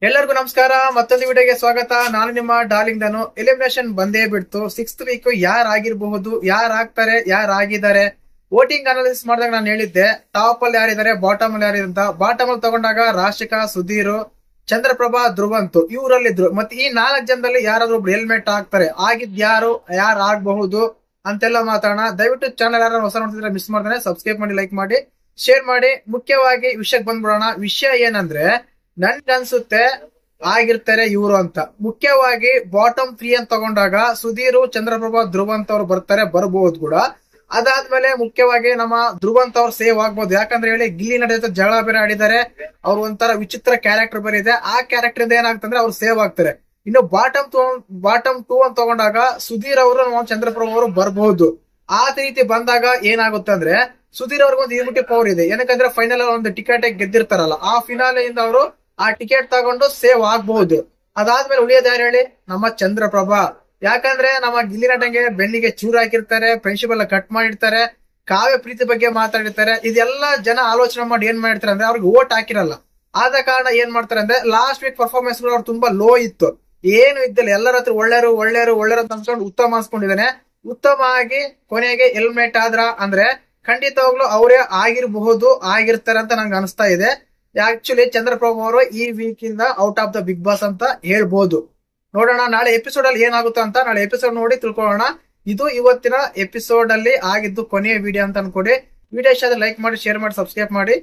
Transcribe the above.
ಎಲ್ಲರಿಗೂ ನಮಸ್ಕಾರ. ಮತ್ತೊಂದು ವಿಡಿಯೋಗೆ ಸ್ವಾಗತ. ನಾನು ನಿಮ್ಮ ಡಾರ್ಲಿಂಗ್ ಧನು. ಎಲಿಮಿನೇಷನ್ ಬಂದೇ ಬಿಡ್ತು. 6th ವೀಕ್ ಯಾರಾಗಿರ್ಬಹುದು, ಯಾರಾಗ್ತಾರೆ, ಯಾರಾಗಿದ್ದಾರೆ, ವೋಟಿಂಗ್ ಅನಾಲಿಸಿಸ್ ಮಾಡಿದಾಗ ನಾನು ಹೇಳಿದ್ದೆ ಟಾಪ್ ಅಲ್ಲಿ ಯಾರಿದ್ದಾರೆ, ಬಾಟಮ್ ಅಲ್ಲಿ ಯಾರಿದ್ದಾರೆ ಅಂತ. ಬಾಟಮ್ ಅಲ್ಲಿ ತಗೊಂಡಾಗ ರಾಶಿಕಾ, ಸುಧೀರ್, ಚಂದ್ರಪ್ರಭಾ, ಧ್ರುವಂತು ಇವರಲ್ಲಿದ್ರು. ಮತ್ತೆ ಈ 4 ಜನದಲ್ಲಿ ಯಾರಾದ್ರೂ ಒಬ್ರು ಹೆಲ್ಮೆಟ್ ಆಗ್ತಾರೆ. ಆಗಿದ್ಯಾರು, ಯಾರಾಗಬಹುದು ಅಂತೆಲ್ಲ ಮಾತಾಡೋಣ. ದಯವಿಟ್ಟು ಚಾನಲ್ ಯಾರು ಹೊಸ ನೋಡ್ತಿದ್ರೆ ಮಿಸ್ ಮಾಡ್ತಾನೆ ಸಬ್ಸ್ಕ್ರೈಬ್ ಮಾಡಿ, ಲೈಕ್ ಮಾಡಿ, ಶೇರ್ ಮಾಡಿ. ಮುಖ್ಯವಾಗಿ ವಿಷಯಕ್ಕೆ ಬಂದ್ಬಿಡೋಣ. ವಿಷಯ ಏನಂದ್ರೆ ನನ್ಗನ್ಸುತ್ತೆ ಆಗಿರ್ತಾರೆ ಇವರು ಅಂತ. ಮುಖ್ಯವಾಗಿ ಬಾಟಮ್ 3 ಅಂತ ತಗೊಂಡಾಗ ಸುಧೀರ್, ಚಂದ್ರಪ್ರಭಾ, ಧ್ರುವಂತ್ ಅವ್ರು ಬರಬಹುದು ಕೂಡ. ಅದಾದ್ಮೇಲೆ ಮುಖ್ಯವಾಗಿ ನಮ್ಮ ಧ್ರುವಂತ್ ಅವ್ರು ಸೇವ್ ಆಗ್ಬಹುದು. ಯಾಕಂದ್ರೆ ಹೇಳಿ ಗಿಲ್ಲಿ ನಡೆದ ಜಗಳ ಬೇರೆ ಆಡಿದ್ದಾರೆ. ಅವ್ರು ಒಂಥರ ವಿಚಿತ್ರ ಕ್ಯಾರೆಕ್ಟರ್ ಬೇರೆ ಇದೆ. ಆ ಕ್ಯಾರೆಕ್ಟರ್ ಇಂದ ಏನಾಗ್ತಂದ್ರೆ ಅವ್ರು ಸೇವ್ ಆಗ್ತಾರೆ. ಇನ್ನು ಬಾಟಮ್ 2 ಅಂತ ತಗೊಂಡಾಗ ಸುಧೀರ್ ಅವರು, ಚಂದ್ರಪ್ರಭಾ ಅವರು ಬರಬಹುದು. ಆ ರೀತಿ ಬಂದಾಗ ಏನಾಗುತ್ತೆ ಅಂದ್ರೆ ಸುಧೀರ್ ಅವ್ರಿಗೊಂದು ಇಮ್ಯುನಿಟಿ ಪವರ್ ಇದೆ. ಏನಕ್ಕಂದ್ರೆ ಫೈನಲ್ ಒಂದು ಟಿಕೆಟ್ ಗೆದ್ದಿರ್ತಾರಲ್ಲ, ಆ ಫಿನಾಲೆಯಿಂದ ಅವರು ಆ ಟಿಕೆಟ್ ತಗೊಂಡು ಸೇವ್ ಆಗಬಹುದು. ಅದಾದ್ಮೇಲೆ ಉಳಿಯೋದು ಯಾರು ಹೇಳಿ, ನಮ್ಮ ಚಂದ್ರಪ್ರಭಾ. ಯಾಕಂದ್ರೆ ನಮ್ಮ ಗಿಲ್ಲಿ ನಟಂಗೆ ಬೆನ್ನಿಗೆ ಚೂರು ಹಾಕಿರ್ತಾರೆ, ಫ್ರೆಂಡ್ಶಿಪ್ ಎಲ್ಲ ಕಟ್ ಮಾಡಿರ್ತಾರೆ, ಕಾವ್ಯ ಪ್ರೀತಿ ಬಗ್ಗೆ ಮಾತಾಡಿರ್ತಾರೆ. ಇದೆಲ್ಲ ಜನ ಆಲೋಚನೆ ಮಾಡಿ ಏನ್ ಮಾಡಿರ್ತಾರೆ ಅಂದ್ರೆ ಅವ್ರಿಗೆ ಓಟ್ ಹಾಕಿರಲ್ಲ. ಆದ ಕಾರಣ ಏನ್ ಮಾಡ್ತಾರೆ ಅಂದ್ರೆ ಲಾಸ್ಟ್ ವೀಕ್ ಪರ್ಫಾರ್ಮೆನ್ಸ್ ಅವ್ರು ತುಂಬಾ ಲೋ ಇತ್ತು. ಏನು ಇದ್ದಿಲ್ಲ, ಎಲ್ಲರ ಹತ್ರ ಒಳ್ಳೆಯರು ಅಂತ ಅನ್ಸ್ಕೊಂಡು ಉತ್ತಮ ಅನ್ಸ್ಕೊಂಡಿದ್ದಾನೆ. ಉತ್ತಮ ಆಗಿ ಕೊನೆಗೆ ಹೆಲ್ಮೆಟ್ ಆದ್ರ ಅಂದ್ರೆ ಖಂಡಿತವಾಗ್ಲೂ ಅವರೇ ಆಗಿರ್ತಾರೆ ಅಂತ ನಂಗೆ ಅನಿಸ್ತಾ ಇದೆ. ಆಕ್ಚುಲಿ ಚಂದ್ರಪ್ರಭು ಅವರು ಈ ವೀಕ್ ಇಂದ out of the Bigg Boss ಅಂತ ಹೇಳ್ಬೋದು. ನೋಡೋಣ ನಾಳೆ ಎಪಿಸೋಡ್ ಅಲ್ಲಿ ಏನಾಗುತ್ತೆ ಅಂತ. ನಾಳೆ ಎಪಿಸೋಡ್ ನೋಡಿ ತಿಳ್ಕೊಳ್ಳೋಣ. ಇದು ಇವತ್ತಿನ ಎಪಿಸೋಡ್ ಅಲ್ಲಿ ಆಗಿದ್ದು ಕೊನೆಯ ವಿಡಿಯೋ ಅಂತ ಅನ್ಕೊಡಿ. ವಿಡಿಯೋ ಇಷ್ಟ ಆದ್ರೆ ಲೈಕ್ ಮಾಡಿ, ಶೇರ್ ಮಾಡಿ, ಸಬ್ಸ್ಕ್ರೈಬ್ ಮಾಡಿ.